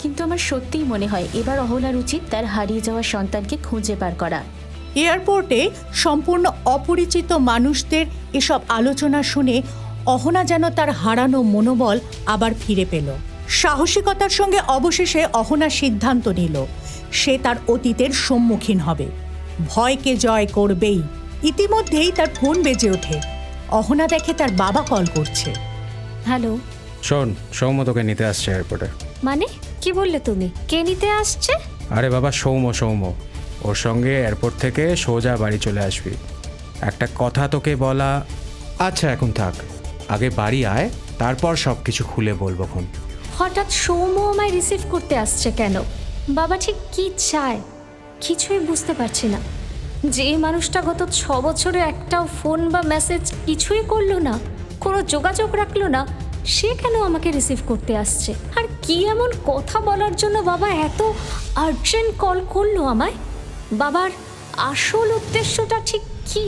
কিন্তু আমার সত্যিই মনে হয় এবার অহলার উচিত তার হারিয়ে যাওয়া সন্তানকে খুঁজে বার করা। এয়ারপোর্টে সম্পূর্ণ অপরিচিত মানুষদের এসব আলোচনা শুনে অহনা যেন তার হারানো মনোবল আবার ফিরে পেল। সাহসিকতার সঙ্গে অবশেষে অহনা সিদ্ধান্ত নিল সে তার অতীতের সম্মুখীন হবে, ভয়কে জয় করবেই। ইতিমধ্যেই তার ফোন বেজে ওঠে। অহনা দেখে তার বাবা কল করছে। হ্যালো। শোন, সৌম্য তোকে নিতে আসছে এয়ারপোর্টে। মানে কি বললে তুমি? কে নিতে আসছে? আরে বাবা, সৌম্য ওর সঙ্গে এয়ারপোর্ট থেকে সোজা বাড়ি চলে আসবি। একটা কথা তোকে বলা। আচ্ছা এখন থাক, আগে বাড়ি আয়, তারপর সব কিছু খুলে বলবো। খন হঠাৎ সৌম্য আমায় রিসিভ করতে আসছে কেন? বাবা ঠিক কি চায় কিছুই বুঝতে পারছি না। যে মানুষটা গত 6 বছরে একটাও ফোন বা মেসেজ কিছুই করলো না, কোনো যোগাযোগ রাখলো না, সে কেন আমাকে রিসিভ করতে আসছে? আর কি এমন কথা বলার জন্য বাবা এত আর্জেন্ট কল করলো আমায়? বাবার আসল উদ্দেশ্যটা ঠিক কী?